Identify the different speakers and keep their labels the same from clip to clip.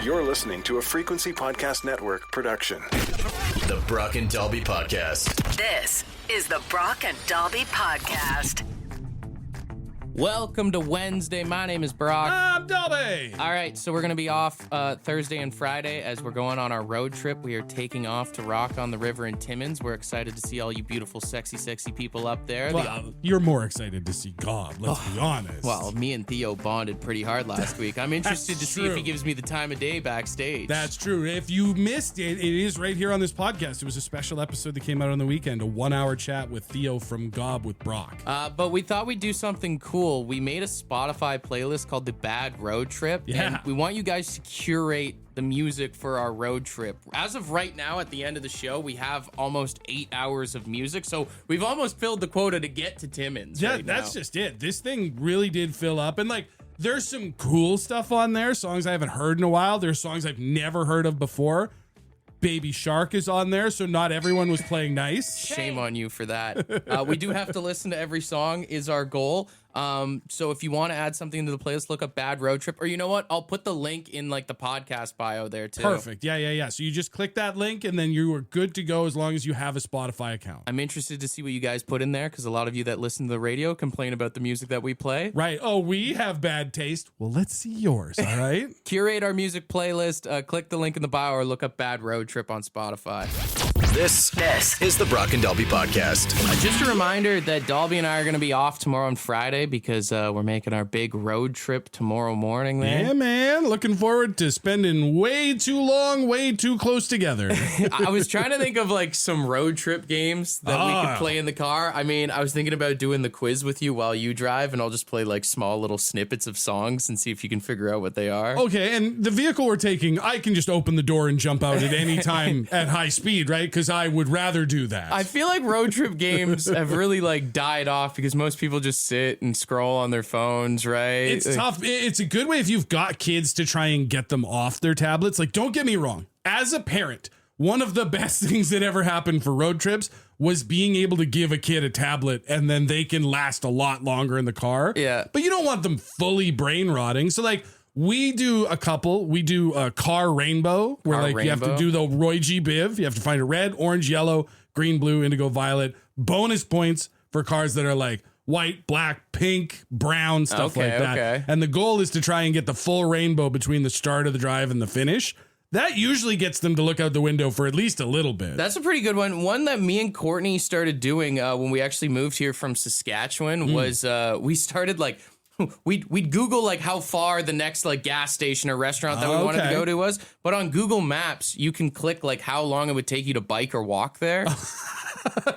Speaker 1: You're listening to a Frequency Podcast Network production.
Speaker 2: The Brock and Dalby Podcast.
Speaker 3: This is the Brock and Dalby Podcast.
Speaker 4: Welcome to Wednesday. My name is Brock.
Speaker 5: I'm Dalby.
Speaker 4: All right, so we're going to be off Thursday and Friday as we're going on our road trip. We are taking off to Rock on the River in Timmins. We're excited to see all you beautiful, sexy people up there.
Speaker 5: Well, you're more excited to see God, let's be honest.
Speaker 4: Well, me and Theo bonded pretty hard last week. I'm interested to see if he gives me the time of day backstage.
Speaker 5: That's true. If you missed it, it is right here on this podcast. It was a special episode that came out on the weekend, a 1-hour chat with Theo from Gob with Brock.
Speaker 4: But we thought we'd do something cool. We made a Spotify playlist called The Bad Road Trip.
Speaker 5: Yeah.
Speaker 4: And we want you guys to curate the music for our road trip. As of right now, at the end of the show, we have almost 8 hours of music. So we've almost filled the quota to get to Timmins.
Speaker 5: Yeah,
Speaker 4: right
Speaker 5: that's
Speaker 4: now.
Speaker 5: just it. This thing really did fill up. And there's some cool stuff on there, songs I haven't heard in a while. There's songs I've never heard of before. Baby Shark is on there, so not everyone was playing nice.
Speaker 4: Shame on you for that. We do have to listen to every song is our goal. So if you want to add something to the playlist, look up Bad Road Trip. Or you know what? I'll put the link in the podcast bio there too.
Speaker 5: Perfect. Yeah. So you just click that link and then you are good to go as long as you have a Spotify account.
Speaker 4: I'm interested to see what you guys put in there because a lot of you that listen to the radio complain about the music that we play.
Speaker 5: Right. Oh, we have bad taste. Well, let's see yours. All right.
Speaker 4: Curate our music playlist. Click the link in the bio or look up Bad Road Trip on Spotify.
Speaker 2: This is the Brock and Dalby Podcast.
Speaker 4: Just a reminder that Dalby and I are going to be off tomorrow and Friday because we're making our big road trip tomorrow morning there.
Speaker 5: Yeah, man. Looking forward to spending way too long, way too close together.
Speaker 4: I was trying to think of some road trip games that we could play in the car. I mean, I was thinking about doing the quiz with you while you drive, and I'll just play small little snippets of songs and see if you can figure out what they are.
Speaker 5: Okay, and the vehicle we're taking, I can just open the door and jump out at any time at high speed, right? Because I would rather do that.
Speaker 4: I feel like road trip games have really died off because most people just sit and scroll on their phones, right?
Speaker 5: It's tough. It's a good way if you've got kids to try and get them off their tablets. Don't get me wrong. As a parent, one of the best things that ever happened for road trips was being able to give a kid a tablet and then they can last a lot longer in the car.
Speaker 4: Yeah.
Speaker 5: But you don't want them fully brain rotting. So we do a couple. We do a car rainbow where you have to do the Roy G. Biv. You have to find a red, orange, yellow, green, blue, indigo, violet. Bonus points for cars that are white, black, pink, brown, stuff like that.
Speaker 4: Okay.
Speaker 5: And the goal is to try and get the full rainbow between the start of the drive and the finish. That usually gets them to look out the window for at least a little bit.
Speaker 4: That's a pretty good one. One that me and Courtney started doing when we actually moved here from Saskatchewan was we started we'd Google how far the next gas station or restaurant that we wanted to go to was. But on Google Maps, you can click how long it would take you to bike or walk there.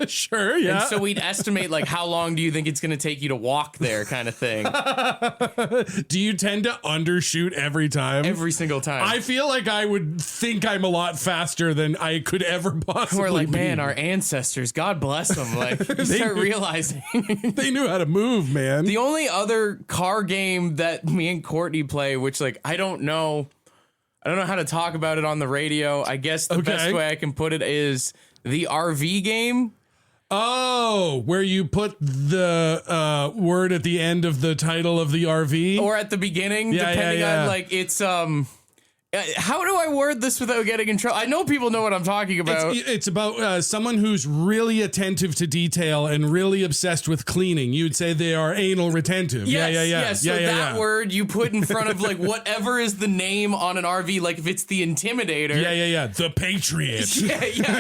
Speaker 5: Sure, yeah.
Speaker 4: And so we'd estimate how long do you think it's going to take you to walk there kind of thing.
Speaker 5: Do you tend to undershoot every time?
Speaker 4: Every single time.
Speaker 5: I feel like I would think I'm a lot faster than I could ever possibly
Speaker 4: We're
Speaker 5: be.
Speaker 4: man, our ancestors, God bless them. You start realizing.
Speaker 5: They knew how to move, man.
Speaker 4: The only other car game that me and Courtney play, which I don't know how to talk about it on the radio. I guess the best way I can put it is the RV game.
Speaker 5: Oh, where you put the word at the end of the title of the RV?
Speaker 4: Or at the beginning, depending on it's how do I word this without getting in trouble? I know people know what I'm talking about.
Speaker 5: It's about someone who's really attentive to detail and really obsessed with cleaning. You'd say they are anal retentive.
Speaker 4: Yes. So that word you put in front of whatever is the name on an RV, if it's the Intimidator.
Speaker 5: Yeah. The Patriot.
Speaker 4: Yeah.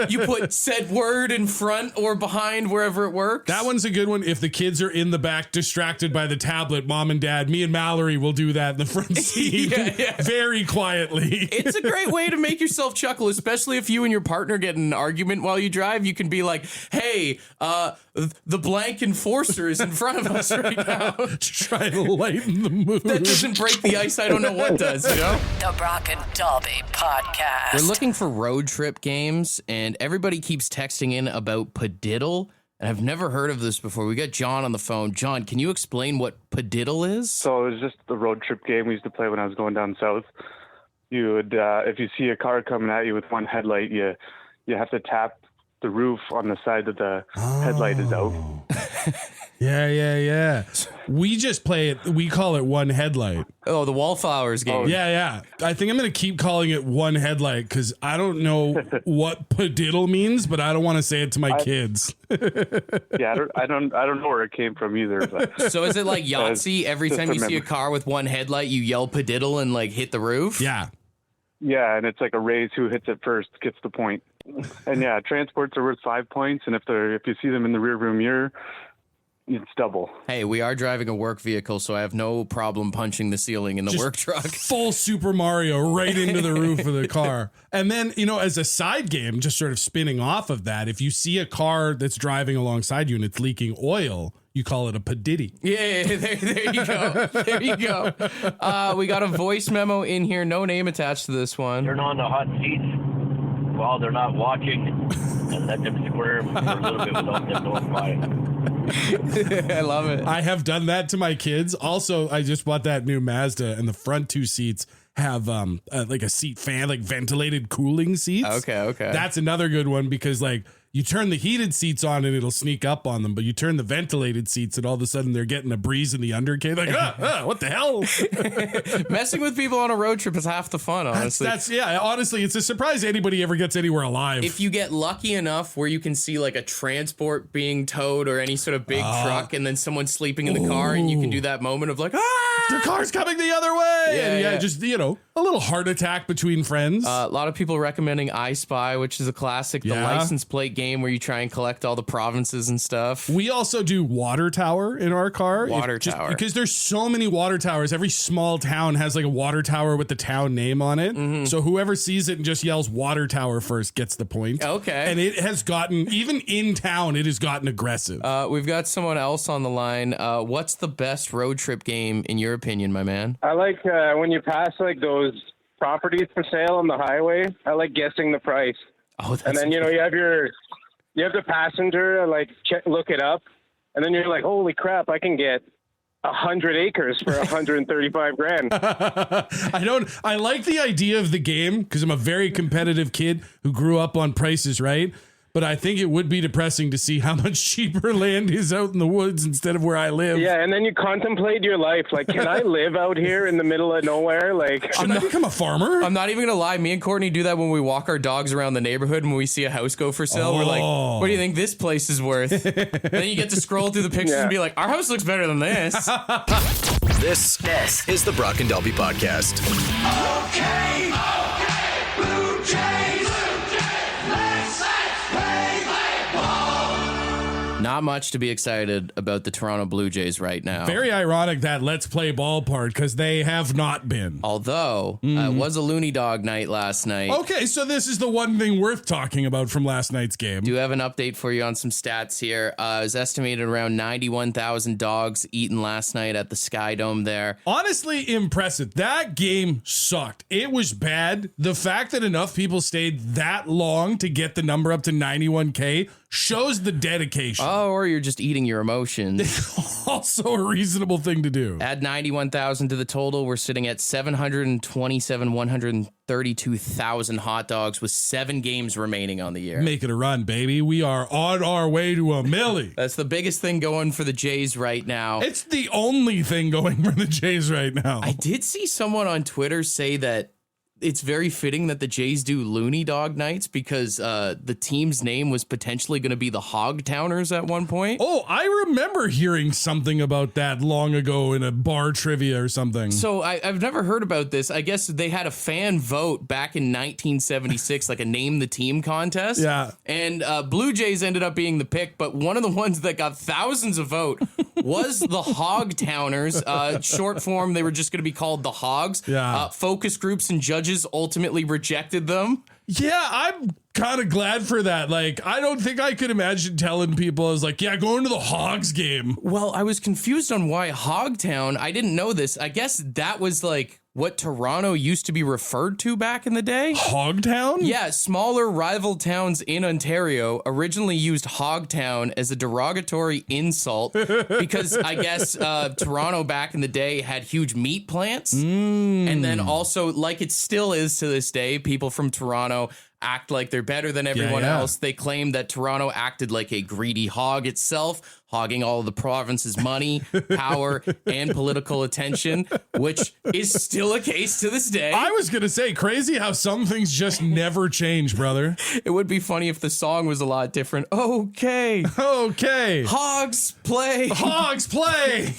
Speaker 4: You put said word in front or behind wherever it works.
Speaker 5: That one's a good one. If the kids are in the back distracted by the tablet, mom and dad, me and Mallory will do that in the front seat.
Speaker 4: Yeah.
Speaker 5: Very quietly.
Speaker 4: It's a great way to make yourself chuckle, especially if you and your partner get in an argument while you drive. You can be like, hey, the blank enforcer is in front of us right now.
Speaker 5: Try to lighten the mood.
Speaker 4: That doesn't break the ice. I don't know what does,
Speaker 3: The Brock and Dalby Podcast.
Speaker 4: We're looking for road trip games, and everybody keeps texting in about PADIDDLE. And I've never heard of this before. We got John on the phone. John, can you explain what PADIDDLE is?
Speaker 6: So it was just the road trip game we used to play when I was going down south. You would, if you see a car coming at you with one headlight, you have to tap roof on the side of the headlight is out.
Speaker 5: Yeah. We just play it. We call it one headlight.
Speaker 4: Oh, the Wallflowers game.
Speaker 5: Yeah. I think I'm going to keep calling it one headlight because I don't know what PADIDDLE means, but I don't want to say it to my kids.
Speaker 6: Yeah, I don't know where it came from either. But
Speaker 4: So is it like Yahtzee? Every time you see a car with one headlight, you yell PADIDDLE and like hit the roof?
Speaker 5: Yeah.
Speaker 6: yeah, and it's like a race. Who hits it first gets the point. And yeah, transports are worth 5 points, and if you see them in the rearview mirror, it's double.
Speaker 4: Hey, we are driving a work vehicle, so I have no problem punching the ceiling in the work truck.
Speaker 5: Full Super Mario right into the roof of the car. And then, as a side game, just sort of spinning off of that, if you see a car that's driving alongside you and it's leaking oil, you call it a PADIDDLE.
Speaker 4: Yeah, there you go. There you go. We got a voice memo in here, no name attached to this one.
Speaker 7: Turn on the hot seats while they're not watching and let them squirm for a little bit without them knowing why.
Speaker 4: I love it.
Speaker 5: I have done that to my kids. Also, I just bought that new Mazda, and the front two seats have like a seat fan, like ventilated cooling seats.
Speaker 4: Okay.
Speaker 5: That's another good one because like you turn the heated seats on and it'll sneak up on them, but you turn the ventilated seats and all of a sudden they're getting a breeze in the undercarriage. Like, what the hell?
Speaker 4: Messing with people on a road trip is half the fun, honestly.
Speaker 5: Honestly, it's a surprise anybody ever gets anywhere alive.
Speaker 4: If you get lucky enough where you can see like a transport being towed or any sort of big truck and then someone sleeping in the car and you can do that moment of like,
Speaker 5: the car's coming the other way.
Speaker 4: Yeah.
Speaker 5: Just, a little heart attack between friends.
Speaker 4: A lot of people recommending I Spy, which is a classic, the license plate game where you try and collect all the provinces and stuff.
Speaker 5: We also do water tower in our car.
Speaker 4: Tower.
Speaker 5: Because there's so many water towers. Every small town has like a water tower with the town name on it. Mm-hmm. So whoever sees it and just yells water tower first gets the point.
Speaker 4: Okay.
Speaker 5: And it has gotten, even in town, it has gotten aggressive.
Speaker 4: We've got someone else on the line. What's the best road trip game in your opinion, my man?
Speaker 8: I like when you pass like those properties for sale on the highway. I like guessing the price.
Speaker 4: Oh, that's
Speaker 8: and then you have the passenger like look it up, and then you're like, holy crap, I can get 100 acres for 135 grand.
Speaker 5: I like the idea of the game because I'm a very competitive kid who grew up on Prices Right. But I think it would be depressing to see how much cheaper land is out in the woods instead of where I live.
Speaker 8: Yeah, and then you contemplate your life. Like, can I live out here in the middle of nowhere? Like,
Speaker 5: should I become a farmer?
Speaker 4: I'm not even going to lie. Me and Courtney do that when we walk our dogs around the neighborhood and when we see a house go for sale. We're like, what do you think this place is worth? And then you get to scroll through the pictures and be like, our house looks better than this.
Speaker 2: This is the Brock and Dalby Podcast.
Speaker 9: Okay, Blue Jays, let's play ball.
Speaker 4: Not much to be excited about the Toronto Blue Jays right now.
Speaker 5: Very ironic that let's play ball part because they have not been.
Speaker 4: Although, it was a loony dog night last night.
Speaker 5: Okay, so this is the one thing worth talking about from last night's game.
Speaker 4: Do have an update for you on some stats here. It was estimated around 91,000 dogs eaten last night at the Sky Dome there.
Speaker 5: Honestly, impressive. That game sucked. It was bad. The fact that enough people stayed that long to get the number up to 91K shows the dedication.
Speaker 4: Oh, or you're just eating your emotions.
Speaker 5: Also a reasonable thing to do.
Speaker 4: Add 91,000 to the total. We're sitting at 132,000 hot dogs with 7 games remaining on the year.
Speaker 5: Make it a run, baby. We are on our way to a milli.
Speaker 4: That's the biggest thing going for the Jays right now.
Speaker 5: It's the only thing going for the Jays right now.
Speaker 4: I did see someone on Twitter say that it's very fitting that the Jays do loony dog nights because the team's name was potentially going to be the Hog Towners at one point.
Speaker 5: Oh, I remember hearing something about that long ago in a bar trivia or something.
Speaker 4: So I've never heard about this. I guess they had a fan vote back in 1976, like a name the team contest.
Speaker 5: Yeah.
Speaker 4: And Blue Jays ended up being the pick, but one of the ones that got thousands of vote was the Hog Towners. Short form, they were just going to be called the Hogs.
Speaker 5: Yeah.
Speaker 4: Focus groups and judges ultimately rejected them.
Speaker 5: Yeah, I'm kind of glad for that. Like, I don't think I could imagine telling people, I was like, yeah, going to the Hogs game.
Speaker 4: Well, I was confused on why Hog Town. I didn't know this. I guess that was like what Toronto used to be referred to back in the day.
Speaker 5: Hog Town?
Speaker 4: Yeah, smaller rival towns in Ontario originally used Hog Town as a derogatory insult because I guess Toronto back in the day had huge meat plants. And then also, like it still is to this day, people from Toronto act like they're better than everyone else. They claim that Toronto acted like a greedy hog itself, hogging all of the province's money, power, and political attention, which is still a case to this day.
Speaker 5: I was going to say, crazy how some things just never change, brother.
Speaker 4: It would be funny if the song was a lot different. Okay. Hogs play.
Speaker 5: Hogs play.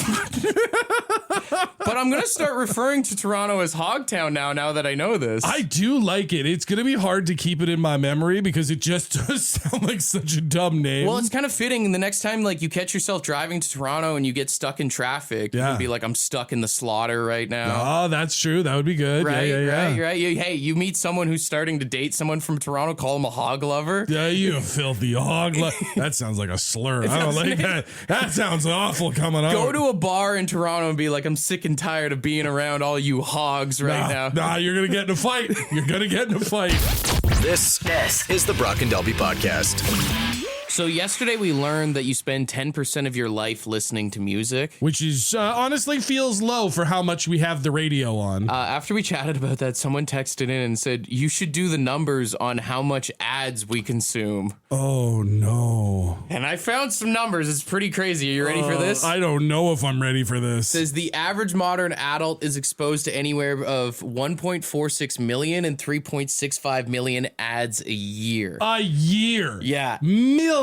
Speaker 4: But I'm going to start referring to Toronto as Hog Town now that I know this.
Speaker 5: I do like it. It's going to be hard to keep it in my memory because it just does sound like such a dumb name.
Speaker 4: Well, it's kind of fitting. The next time like you catch yourself driving to Toronto and you get stuck in traffic, you can be like, I'm stuck in the slaughter right now.
Speaker 5: Oh, that's true. That would be good.
Speaker 4: Right.
Speaker 5: Yeah.
Speaker 4: Hey, you meet someone who's starting to date someone from Toronto, call him a hog lover.
Speaker 5: Yeah, you filthy hog lover. That sounds like a slur. I don't like that. That sounds awful coming out.
Speaker 4: Go to a bar in Toronto and be like, I'm sick and tired of being around all you hogs right now.
Speaker 5: Nah, you're going to get in a fight. You're going to get in a fight.
Speaker 2: This is the Brock and Dalby Podcast.
Speaker 4: So yesterday we learned that you spend 10% of your life listening to music.
Speaker 5: Which is honestly feels low for how much we have the radio on.
Speaker 4: After we chatted about that, someone texted in and said, you should do the numbers on how much ads we consume.
Speaker 5: Oh, no.
Speaker 4: And I found some numbers. It's pretty crazy. Are you ready for this?
Speaker 5: I don't know if I'm ready for this.
Speaker 4: It says the average modern adult is exposed to anywhere of 1.46 million and 3.65 million ads a year.
Speaker 5: A year?
Speaker 4: Yeah.
Speaker 5: Million.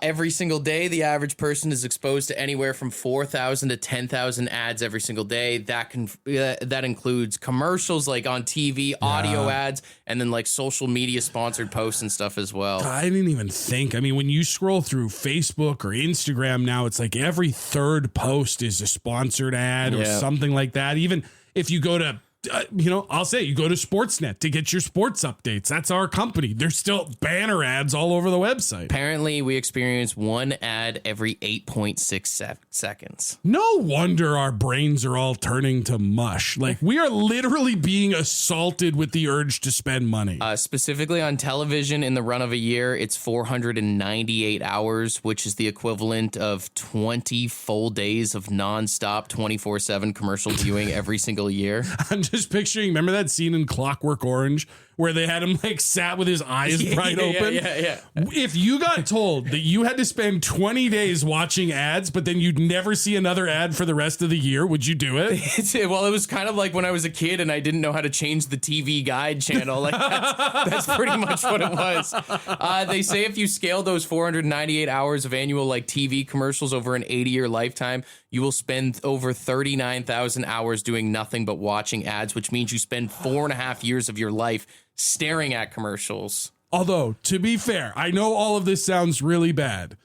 Speaker 4: Every single day, the average person is exposed to anywhere from 4,000 to 10,000 ads every single day. That includes commercials like on TV, audio ads, and then like social media sponsored posts and stuff as well.
Speaker 5: I didn't even think. I mean, when you scroll through Facebook or Instagram now, it's like every third post is a sponsored ad or something like that. Even if you go to I'll say you go to Sportsnet to get your sports updates. That's our company. There's still banner ads all over the website.
Speaker 4: Apparently, we experience one ad every 8.6 seconds.
Speaker 5: No wonder our brains are all turning to mush. Like, we are literally being assaulted with the urge to spend money.
Speaker 4: Specifically on television, in the run of a year, it's 498 hours, which is the equivalent of 20 full days of nonstop 24/7 commercial viewing every single year.
Speaker 5: I'm just picturing, remember that scene in Clockwork Orange where they had him like sat with his eyes bright open?
Speaker 4: Yeah.
Speaker 5: If you got told that you had to spend 20 days watching ads, but then you'd never see another ad for the rest of the year, would you do it?
Speaker 4: Well, it was kind of like when I was a kid and I didn't know how to change the TV guide channel. Like that's pretty much what it was. They say if you scale those 498 hours of annual like TV commercials over an 80-year lifetime, you will spend over 39,000 hours doing nothing but watching ads, which means you spend 4.5 years of your life staring at commercials.
Speaker 5: Although, to be fair, I know all of this sounds really bad,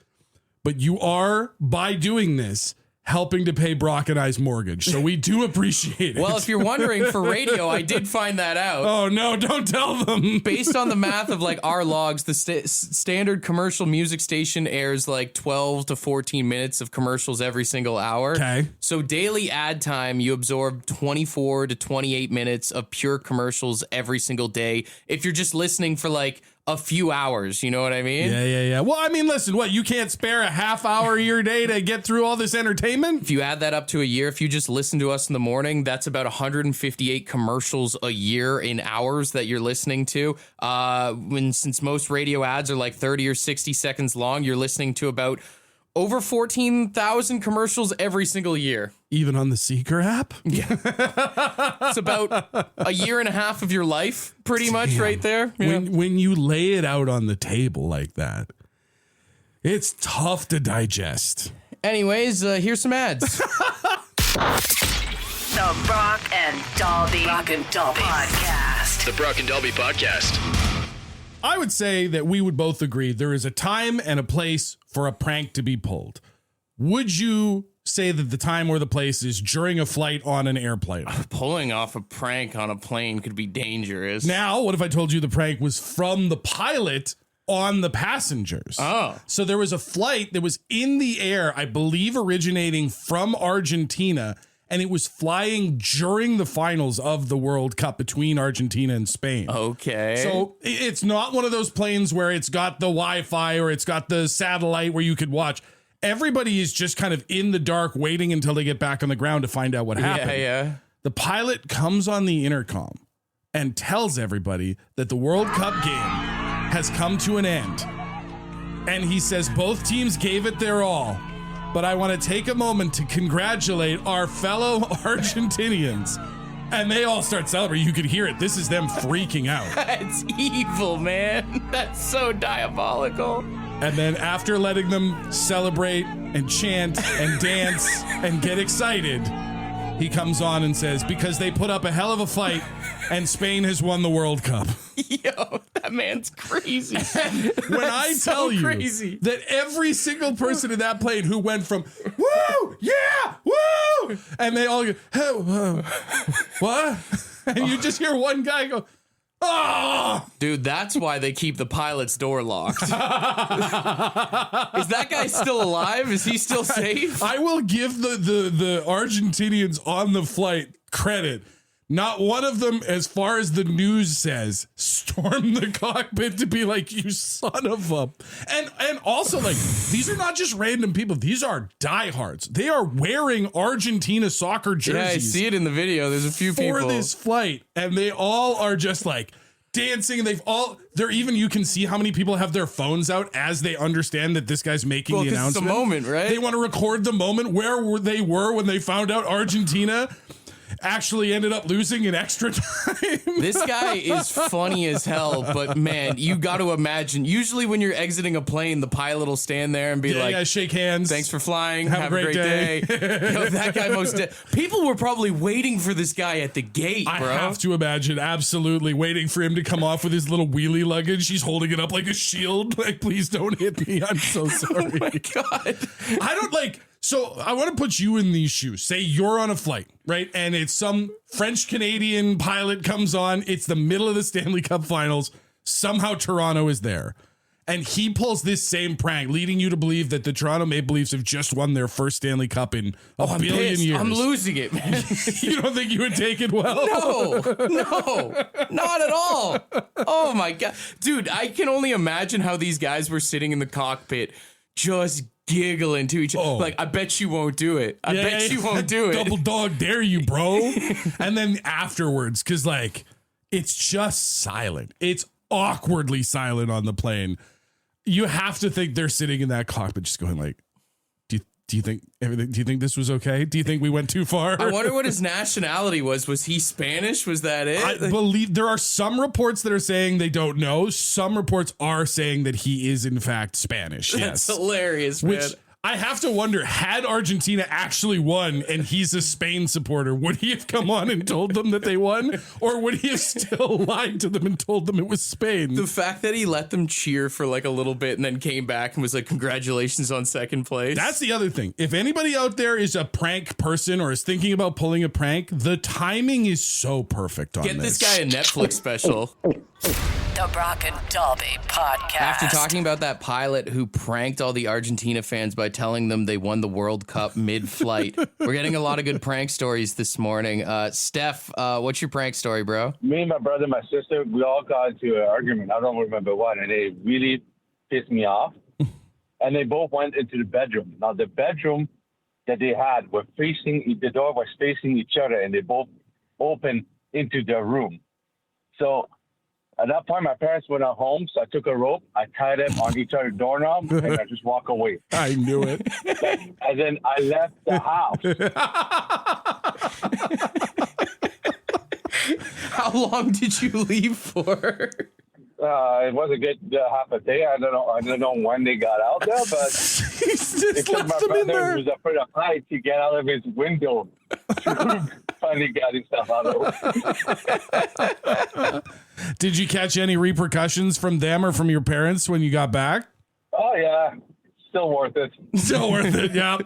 Speaker 5: but you are, by doing this, helping to pay Brock and I's mortgage. So we do appreciate it.
Speaker 4: Well, if you're wondering, for radio, I did find that out.
Speaker 5: Oh, no, don't tell them.
Speaker 4: Based on the math of like our logs, the standard commercial music station airs like 12 to 14 minutes of commercials every single hour.
Speaker 5: Okay.
Speaker 4: So daily ad time, you absorb 24 to 28 minutes of pure commercials every single day. If you're just listening for like a few hours, you know what I mean?
Speaker 5: Yeah. Well, I mean, listen, what, you can't spare a half hour of your day to get through all this entertainment?
Speaker 4: If you add that up to a year, if you just listen to us in the morning, that's about 158 commercials a year in hours that you're listening to. Since most radio ads are like 30 or 60 seconds long, you're listening to about over 14,000 commercials every single year.
Speaker 5: Even on the Seeker app?
Speaker 4: Yeah. It's about a year and a half of your life, pretty much right there. Yeah.
Speaker 5: When you lay it out on the table like that, it's tough to digest.
Speaker 4: Anyways, here's some ads.
Speaker 3: The Brock and Dalby Podcast.
Speaker 2: The Brock and Dalby Podcast.
Speaker 5: I would say that we would both agree there is a time and a place for a prank to be pulled. Would you say that the time or the place is during a flight on an airplane?
Speaker 4: Pulling off a prank on a plane could be dangerous.
Speaker 5: Now, what if I told you the prank was from the pilot on the passengers?
Speaker 4: Oh.
Speaker 5: So there was a flight that was in the air, I believe originating from Argentina, and it was flying during the finals of the World Cup between Argentina and Spain.
Speaker 4: Okay.
Speaker 5: So it's not one of those planes where it's got the Wi-Fi or it's got the satellite where you could watch. Everybody is just kind of in the dark waiting until they get back on the ground to find out what happened.
Speaker 4: Yeah.
Speaker 5: The pilot comes on the intercom and tells everybody that the World Cup game has come to an end. And he says both teams gave it their all. But I want to take a moment to congratulate our fellow Argentinians. And they all start celebrating. You could hear it. This is them freaking out.
Speaker 4: That's evil, man. That's so diabolical.
Speaker 5: And then after letting them celebrate and chant and dance and get excited, he comes on and says, because they put up a hell of a fight and Spain has won the World Cup.
Speaker 4: Yo, that man's crazy.
Speaker 5: When I tell you
Speaker 4: crazy.
Speaker 5: that every single person in that plane who went from, woo, yeah, woo, and they all go, hey, what? And you just hear one guy go, oh!
Speaker 4: Dude, that's why they keep the pilot's door locked. Is that guy still alive? Is he still safe?
Speaker 5: I will give the Argentinians on the flight credit. Not one of them, as far as the news says, stormed the cockpit to be like, you son of a... And also, like, these are not just random people. These are diehards. They are wearing Argentina soccer jerseys.
Speaker 4: Yeah, I see it in the video. There's a few people.
Speaker 5: For this flight. And they all are just, like, dancing. They're even, you can see how many people have their phones out as they understand that this guy's making the announcement.
Speaker 4: It's the moment, right?
Speaker 5: They want to record the moment where they were when they found out Argentina actually ended up losing in extra time.
Speaker 4: This guy is funny as hell, but man, you got to imagine, usually when you're exiting a plane, the pilot will stand there and be like,
Speaker 5: shake hands.
Speaker 4: Thanks for flying. Have a great day. Yo, that guy people were probably waiting for this guy at the gate, bro.
Speaker 5: I have to imagine, absolutely, waiting for him to come off with his little wheelie luggage. He's holding it up like a shield. Like, please don't hit me. I'm so sorry.
Speaker 4: Oh my God.
Speaker 5: So I want to put you in these shoes. Say you're on a flight, right? And it's some French-Canadian pilot comes on. It's the middle of the Stanley Cup Finals. Somehow Toronto is there. And he pulls this same prank, leading you to believe that the Toronto Maple Leafs have just won their first Stanley Cup in a billion years.
Speaker 4: I'm losing it, man.
Speaker 5: You don't think you would take it well?
Speaker 4: No, not at all. Oh my God. Dude, I can only imagine how these guys were sitting in the cockpit just giggling to each other. Like, I bet you won't do it. I bet you won't do it.
Speaker 5: Double dog dare you, bro. And then afterwards, because, like, it's just silent. It's awkwardly silent on the plane. You have to think they're sitting in that cockpit just going like, do you think everything? Do you think this was okay? Do you think we went too far?
Speaker 4: I wonder what his nationality was. Was he Spanish? Was that it?
Speaker 5: I believe there are some reports that are saying they don't know. Some reports are saying that he is in fact Spanish.
Speaker 4: That's hilarious,
Speaker 5: man.
Speaker 4: Which
Speaker 5: I have to wonder, had Argentina actually won and he's a Spain supporter, would he have come on and told them that they won? Or would he have still lied to them and told them it was Spain?
Speaker 4: The fact that he let them cheer for like a little bit and then came back and was like, congratulations on second place.
Speaker 5: That's the other thing. If anybody out there is a prank person or is thinking about pulling a prank, the timing is so perfect on this.
Speaker 4: Get this guy a Netflix special.
Speaker 3: The Brock and Dalby Podcast.
Speaker 4: After talking about that pilot who pranked all the Argentina fans by telling them they won the World Cup mid-flight, we're getting a lot of good prank stories this morning. Steph, what's your prank story, bro?
Speaker 10: Me and my brother and my sister, we all got into an argument. I don't remember what, and it really pissed me off. And they both went into the bedroom. Now, the bedroom that they had were facing, the door was facing each other, and they both opened into their room. So at that point, my parents went out home, so I took a rope, I tied it on each other's doorknob, and I just walked away.
Speaker 5: I knew it.
Speaker 10: And then I left the house.
Speaker 4: How long did you leave for?
Speaker 10: It was a good half a day. I don't know when they got out there, but
Speaker 5: just left
Speaker 10: my
Speaker 5: them in there.
Speaker 10: brother was afraid of heights, he got out of his window. Finally got himself out of it.
Speaker 5: Did you catch any repercussions from them or from your parents when you got back?
Speaker 10: Oh, yeah. Still worth it.
Speaker 5: Still worth it, yeah.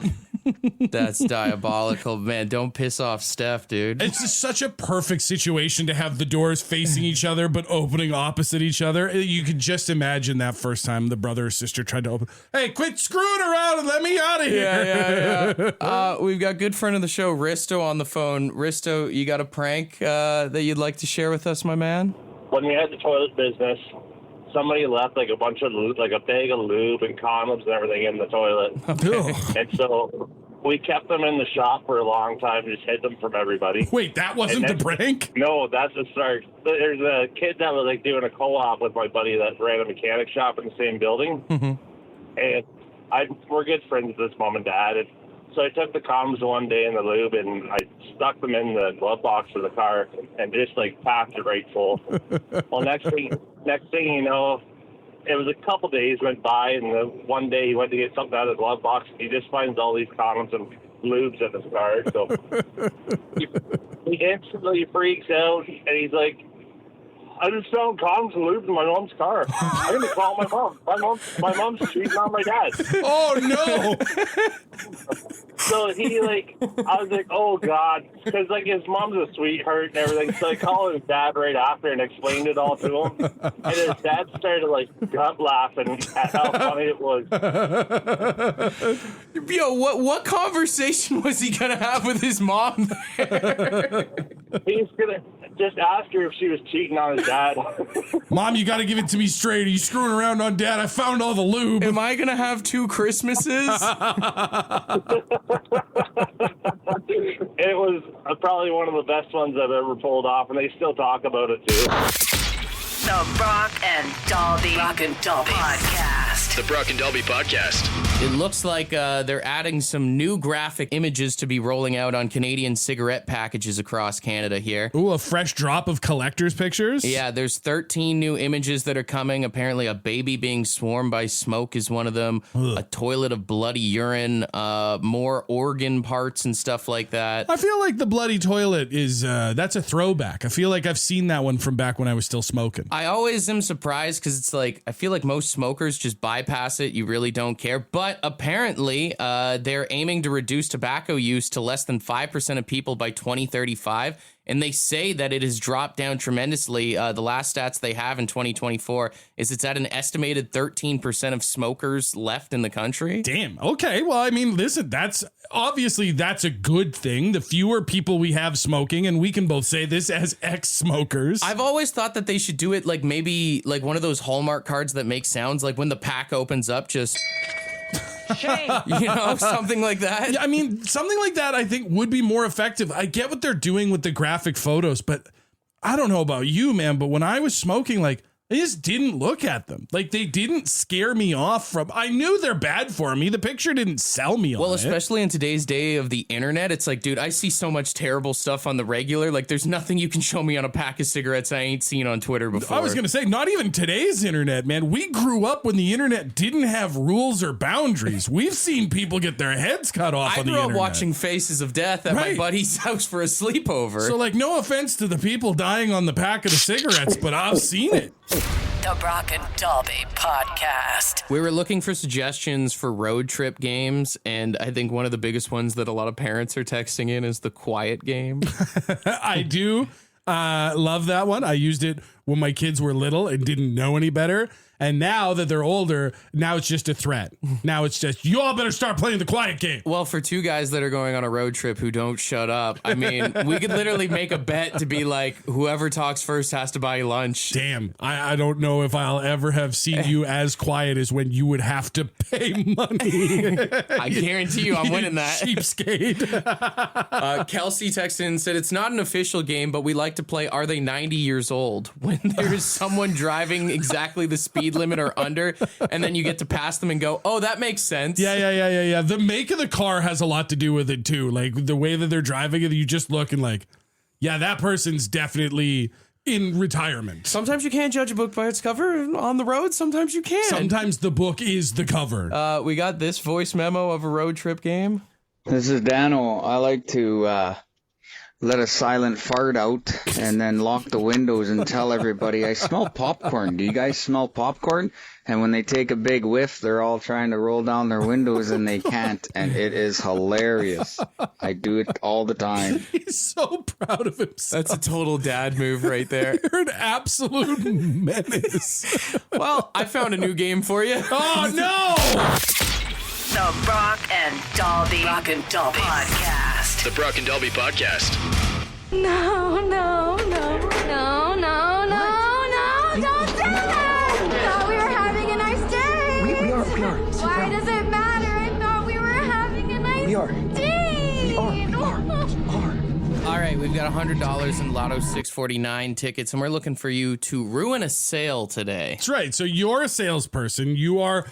Speaker 4: That's diabolical, man. Don't piss off Steph, dude.
Speaker 5: It's just such a perfect situation to have the doors facing each other but opening opposite each other. You could just imagine that first time the brother or sister tried to open. Hey, quit screwing around and let me out of here.
Speaker 4: Yeah. We've got good friend of the show, Risto, on the phone. Risto, you got a prank that you'd like to share with us, my man?
Speaker 11: When we had the toilet business, somebody left like a bunch of lube, like a bag of lube and condoms and everything in the toilet. And so we kept them in the shop for a long time, just hid them from everybody.
Speaker 5: Wait, that wasn't the prank?
Speaker 11: No, that's the start. There's a kid that was like doing a co-op with my buddy that ran a mechanic shop in the same building. And we're good friends with his mom and dad. And so I took the comms one day in the lube and I stuck them in the glove box of the car and just like packed it right full. Well, next thing you know, it was a couple days went by, and one day he went to get something out of the glove box, and he just finds all these condoms and lubes in his car. So he instantly freaks out, and he's like, I just found condoms and lubes in my mom's car. I'm going to call my mom. My mom's cheating on my dad.
Speaker 5: Oh, no.
Speaker 11: So he, like, I was like, oh, God. Because, like, his mom's a sweetheart and everything. So I called his dad right after and explained it all to him. And his dad started, like, gut laughing at how funny it was.
Speaker 4: Yo, what conversation was he going to have with his mom there?
Speaker 11: He's going to just ask her if she was cheating on his dad.
Speaker 5: Mom, you got to give it to me straight. Are you screwing around on Dad? I found all the lube.
Speaker 4: Am I going to have 2 Christmases?
Speaker 11: It was probably one of the best ones I've ever pulled off, and they still talk about it too.
Speaker 3: The Brock and Dalby Podcast.
Speaker 2: The Brock and Dalby Podcast.
Speaker 4: It looks like they're adding some new graphic images to be rolling out on Canadian cigarette packages across Canada here.
Speaker 5: Ooh, a fresh drop of collector's pictures?
Speaker 4: Yeah, there's 13 new images that are coming. Apparently a baby being swarmed by smoke is one of them. Ugh. A toilet of bloody urine, more organ parts and stuff like that.
Speaker 5: I feel like the bloody toilet is, that's a throwback. I feel like I've seen that one from back when I was still smoking.
Speaker 4: I always am surprised because it's like, I feel like most smokers just bypass it. You really don't care. But apparently, they're aiming to reduce tobacco use to less than 5% of people by 2035. And they say that it has dropped down tremendously. The last stats they have in 2024 is it's at an estimated 13% of smokers left in the country.
Speaker 5: Damn. Okay. Well, I mean, listen, that's a good thing. The fewer people we have smoking, and we can both say this as ex-smokers.
Speaker 4: I've always thought that they should do it like maybe like one of those Hallmark cards that make sounds like when the pack opens up, just... Shame. You know, something like that.
Speaker 5: Yeah, I mean, something like that I think would be more effective. I get what they're doing with the graphic photos, but I don't know about you, man, but when I was smoking, like, I just didn't look at them. Like, they didn't scare me off from... I knew they're bad for me. The picture didn't sell me on it.
Speaker 4: Well, especially in today's day of the internet, it's like, dude, I see so much terrible stuff on the regular. Like, there's nothing you can show me on a pack of cigarettes I ain't seen on Twitter before.
Speaker 5: I was going to say, not even today's internet, man. We grew up when the internet didn't have rules or boundaries. We've seen people get their heads cut off on the internet.
Speaker 4: I grew up watching Faces of Death at my buddy's house for a sleepover.
Speaker 5: So, like, no offense to the people dying on the pack of the cigarettes, but I've seen it.
Speaker 3: The Brock and Dalby Podcast.
Speaker 4: We were looking for suggestions for road trip games, and I think one of the biggest ones that a lot of parents are texting in is the quiet game.
Speaker 5: I do love that one. I used it when my kids were little and didn't know any better. And now that they're older, now it's just a threat. Now it's just, you all better start playing the quiet game.
Speaker 4: Well, for 2 guys that are going on a road trip who don't shut up, I mean, we could literally make a bet to be like, whoever talks first has to buy you lunch.
Speaker 5: Damn, I don't know if I'll ever have seen you as quiet as when you would have to pay money.
Speaker 4: I guarantee you I'm winning that.
Speaker 5: Cheapskate.
Speaker 4: Kelsey texted in and said, it's not an official game, but we like to play Are They 90 Years Old? When there's someone driving exactly the speed limit or under, and then you get to pass them and go, oh, that makes sense.
Speaker 5: Yeah. The make of the car has a lot to do with it too. Like the way that they're driving it, you just look and like, yeah, that person's definitely in retirement.
Speaker 4: Sometimes you can't judge a book by its cover on the road. Sometimes you can.
Speaker 5: Sometimes the book is the cover.
Speaker 4: We got this voice memo of a road trip game.
Speaker 12: This is Dano. I like to let a silent fart out and then lock the windows and tell everybody I smell popcorn. Do you guys smell popcorn? And when they take a big whiff, they're all trying to roll down their windows and they can't. And it is hilarious. I do it all the time.
Speaker 5: He's so proud of himself.
Speaker 4: That's a total dad move right there.
Speaker 5: You're an absolute menace.
Speaker 4: Well, I found a new game for you.
Speaker 5: Oh, no!
Speaker 3: The Brock and Dalby Podcast.
Speaker 2: The Brock and Dalby Podcast.
Speaker 13: No, don't do that! I thought we were having a nice day.
Speaker 14: We are.
Speaker 13: Why does it matter? I thought we were having a nice day.
Speaker 4: we've got $100 in Lotto 649 tickets, and we're looking for you to ruin a sale today.
Speaker 5: That's right. So you're a salesperson. You're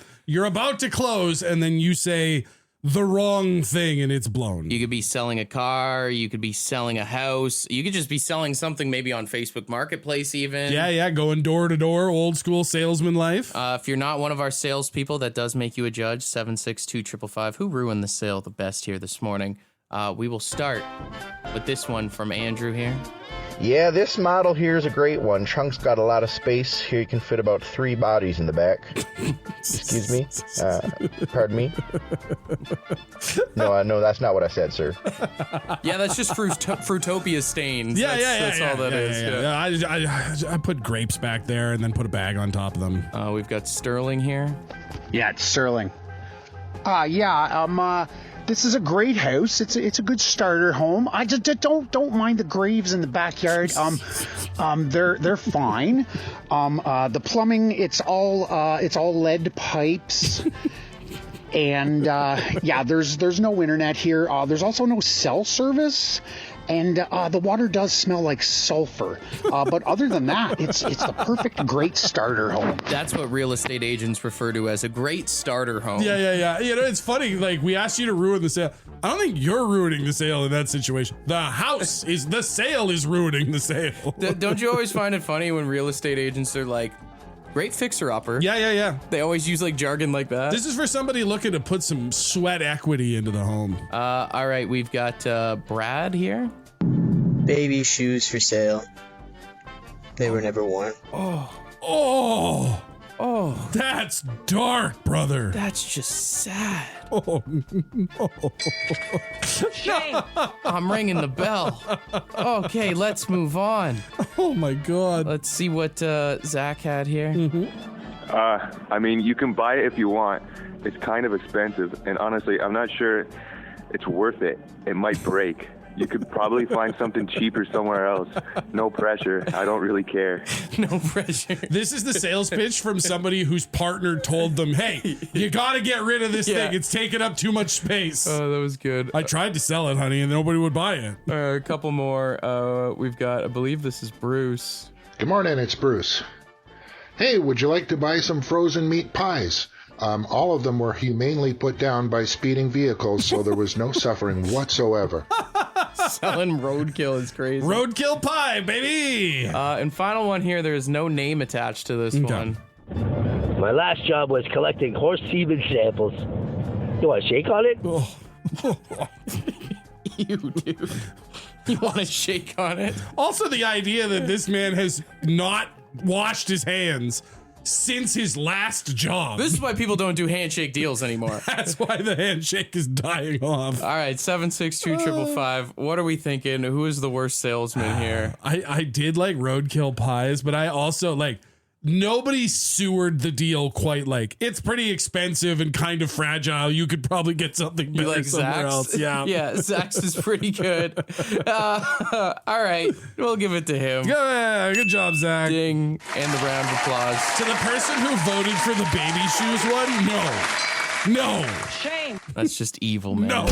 Speaker 5: about to close, and then you say the wrong thing, and it's blown.
Speaker 4: You could be selling a car. You could be selling a house. You could just be selling something maybe on Facebook Marketplace even.
Speaker 5: Yeah, going door to door, old school salesman life.
Speaker 4: If you're not one of our salespeople, that does make you a judge. 762-555. Who ruined the sale the best here this morning? We will start with this one from Andrew here.
Speaker 14: Yeah, this model here is a great one. Chunk's got a lot of space. Here you can fit about 3 bodies in the back. Excuse me? Pardon me? No, that's not what I said, sir.
Speaker 4: Yeah, that's just Fruitopia stains. That's all that is.
Speaker 5: I put grapes back there and then put a bag on top of them.
Speaker 4: We've got Sterling here.
Speaker 15: Yeah, it's Sterling. This is a great house. It's a good starter home. I just don't mind the graves in the backyard. They're fine. The plumbing, it's all lead pipes. And there's no internet here. There's also no cell service. And the water does smell like sulfur. But other than that, it's the perfect great starter home.
Speaker 4: That's what real estate agents refer to as a great starter home.
Speaker 5: Yeah. You know, it's funny. Like, we asked you to ruin the sale. I don't think you're ruining the sale in that situation. The sale is ruining the sale.
Speaker 4: Don't you always find it funny when real estate agents are like, great fixer-upper?
Speaker 5: Yeah.
Speaker 4: They always use like jargon like that.
Speaker 5: This is for somebody looking to put some sweat equity into the home.
Speaker 4: All right, we've got Brad here.
Speaker 16: Baby shoes for sale. They were never worn.
Speaker 5: Oh, that's dark, brother.
Speaker 4: That's just sad.
Speaker 5: Oh, no.
Speaker 4: Shame. I'm ringing the bell. Okay, let's move on.
Speaker 5: Oh, my God.
Speaker 4: Let's see what Zach had here.
Speaker 17: I mean, you can buy it if you want. It's kind of expensive, and honestly, I'm not sure it's worth it. It might break. You could probably find something cheaper somewhere else. No pressure. I don't really care.
Speaker 4: No pressure.
Speaker 5: This is the sales pitch from somebody whose partner told them, hey, you got to get rid of this thing. It's taking up too much space.
Speaker 4: Oh, that was good.
Speaker 5: I tried to sell it, honey, and nobody would buy it.
Speaker 4: A couple more. We've got, I believe this is Bruce.
Speaker 18: Good morning, it's Bruce. Hey, would you like to buy some frozen meat pies? All of them were humanely put down by speeding vehicles, so there was no suffering whatsoever.
Speaker 4: Selling roadkill is crazy.
Speaker 5: Roadkill pie, baby!
Speaker 4: And final one here, there is no name attached to this one.
Speaker 19: My last job was collecting horse semen samples. You want to shake on it?
Speaker 4: You do. You want to shake on it?
Speaker 5: Also, the idea that this man has not washed his hands since his last job.
Speaker 4: This is why people don't do handshake deals anymore.
Speaker 5: That's why the handshake is dying off.
Speaker 4: All right, 762-555. What are we thinking? Who is the worst salesman here?
Speaker 5: I did like roadkill pies, but I also like nobody sewered the deal quite like it's pretty expensive and kind of fragile. You could probably get something better
Speaker 4: like
Speaker 5: somewhere
Speaker 4: Zach's?
Speaker 5: else. Yeah,
Speaker 4: yeah, Zach's is pretty good. All right, we'll give it to him.
Speaker 5: Yeah, good job, Zach.
Speaker 4: Ding, and the round of applause
Speaker 5: to the person who voted for the baby shoes one. No.
Speaker 4: Shame. That's just evil, man.
Speaker 5: No.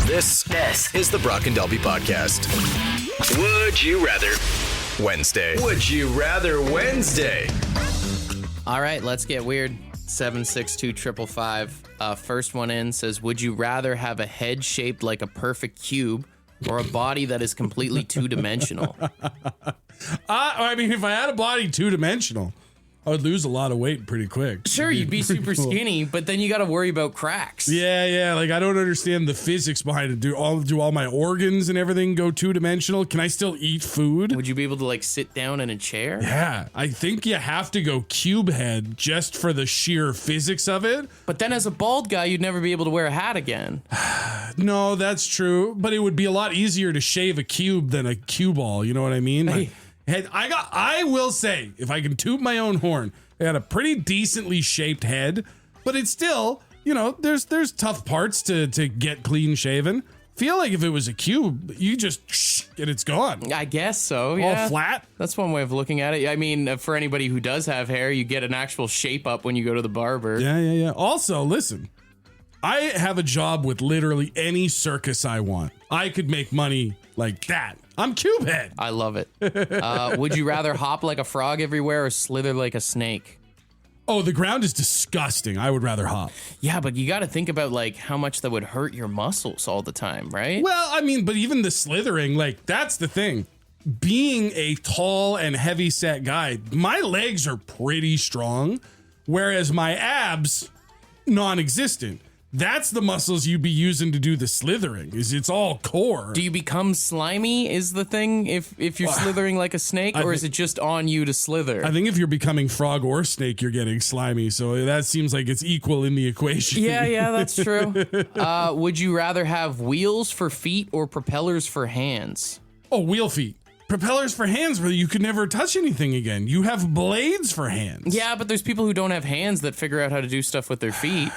Speaker 2: This is the Brock and Delby podcast. Would you rather? Wednesday. Would you rather Wednesday?
Speaker 4: All right, let's get weird. 762-555. First one in says, would you rather have a head shaped like a perfect cube or a body that is completely two-dimensional?
Speaker 5: I mean, if I had a body two-dimensional, I would lose a lot of weight pretty quick.
Speaker 4: Sure, you'd be super skinny, but then you got to worry about cracks.
Speaker 5: Yeah. Like, I don't understand the physics behind it. Do all my organs and everything go two-dimensional? Can I still eat food?
Speaker 4: Would you be able to, like, sit down in a chair?
Speaker 5: Yeah, I think you have to go cube head just for the sheer physics of it.
Speaker 4: But then as a bald guy, you'd never be able to wear a hat again.
Speaker 5: No, that's true. But it would be a lot easier to shave a cube than a cue ball. You know what I mean?
Speaker 4: Hey.
Speaker 5: I will say, if I can toot my own horn, I had a pretty decently shaped head, but it's still, there's tough parts to get clean shaven. Feel like if it was a cube, you just and it's gone.
Speaker 4: I guess so, yeah.
Speaker 5: All flat.
Speaker 4: That's one way of looking at it. I mean, for anybody who does have hair, you get an actual shape up when you go to the barber.
Speaker 5: Yeah. Also, listen, I have a job with literally any circus I want. I could make money like that I'm Cubehead.
Speaker 4: I love it. Would you rather hop like a frog everywhere or slither like a snake?
Speaker 5: Oh, the ground is disgusting. I would rather hop.
Speaker 4: Yeah, but you got to think about like how much that would hurt your muscles all the time, right?
Speaker 5: Well, I mean, but even the slithering, like that's the thing. Being a tall and heavy set guy, my legs are pretty strong, whereas my abs, non-existent. That's the muscles you'd be using to do the slithering. It's all core.
Speaker 4: Do you become slimy is the thing if you're slithering like a snake, or is it just on you to slither?
Speaker 5: I think if you're becoming frog or snake, you're getting slimy. So that seems like it's equal in the equation.
Speaker 4: Yeah, that's true. Would you rather have wheels for feet or propellers for hands?
Speaker 5: Oh, wheel feet. Propellers for hands where you could never touch anything again. You have blades for hands.
Speaker 4: Yeah, but there's people who don't have hands that figure out how to do stuff with their feet.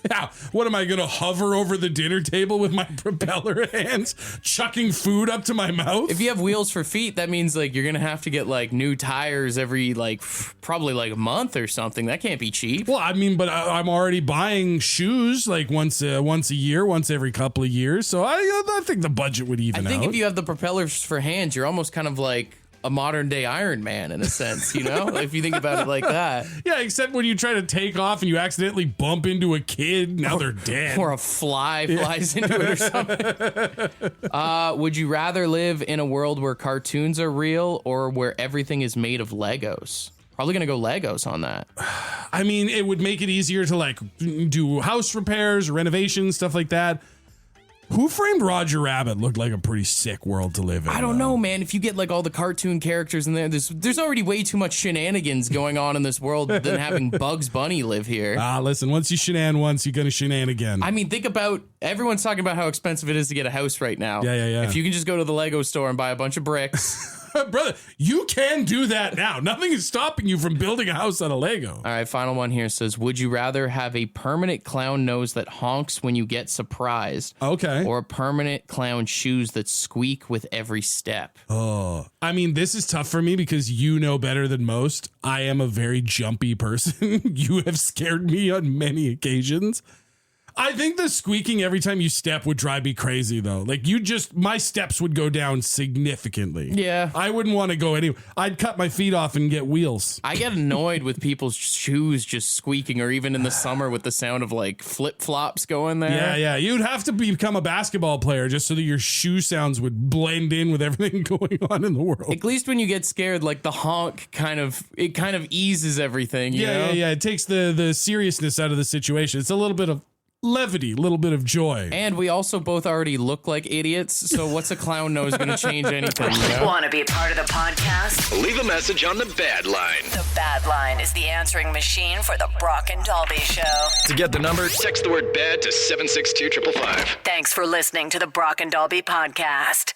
Speaker 5: Now, what am I going to hover over the dinner table with my propeller hands, chucking food up to my mouth?
Speaker 4: If you have wheels for feet, that means like you're going to have to get like new tires every like probably like a month or something. That can't be cheap.
Speaker 5: Well, I mean, but I'm already buying shoes like once a year, once every couple of years. So I think the budget would even out.
Speaker 4: I think if you have the propellers for hands, you're almost kind of like a modern day Iron Man in a sense, you know, if you think about it like that.
Speaker 5: Yeah, except when you try to take off and you accidentally bump into a kid, now they're dead.
Speaker 4: Or a fly flies into it or something. Would you rather live in a world where cartoons are real or where everything is made of Legos? Probably gonna go Legos on that.
Speaker 5: I mean, it would make it easier to like do house repairs, renovations, stuff like that. Who Framed Roger Rabbit looked like a pretty sick world to live in.
Speaker 4: I don't know, man. If you get like all the cartoon characters in there, there's already way too much shenanigans going on in this world than having Bugs Bunny live here.
Speaker 5: Listen, once you shenan once, you're gonna shenan again.
Speaker 4: I mean, think about, everyone's talking about how expensive it is to get a house right now.
Speaker 5: Yeah.
Speaker 4: If you can just go to the Lego store and buy a bunch of bricks.
Speaker 5: Brother, you can do that now. Nothing is stopping you from building a house out of Lego.
Speaker 4: All right, final one here says, would you rather have a permanent clown nose that honks when you get surprised?
Speaker 5: Okay.
Speaker 4: Or permanent clown shoes that squeak with every step?
Speaker 5: Oh, I mean, this is tough for me because you know better than most. I am a very jumpy person. You have scared me on many occasions. I think the squeaking every time you step would drive me crazy, though. Like, my steps would go down significantly.
Speaker 4: Yeah.
Speaker 5: I wouldn't want to go anywhere. I'd cut my feet off and get wheels.
Speaker 4: I get annoyed with people's shoes just squeaking, or even in the summer with the sound of, like, flip-flops going there.
Speaker 5: Yeah. You'd have to become a basketball player just so that your shoe sounds would blend in with everything going on in the world.
Speaker 4: At least when you get scared, like, the honk kind of eases everything, you know?
Speaker 5: Yeah. It takes the seriousness out of the situation. It's a little bit of levity, a little bit of joy.
Speaker 4: And we also both already look like idiots, so what's a clown nose going to change anything? You know?
Speaker 3: Want to be a part of the podcast?
Speaker 2: Leave a message on the Bad Line.
Speaker 3: The Bad Line is the answering machine for the Brock and Dalby Show.
Speaker 2: To get the number, text the word BAD to 762-555.
Speaker 3: Thanks for listening to the Brock and Dalby podcast.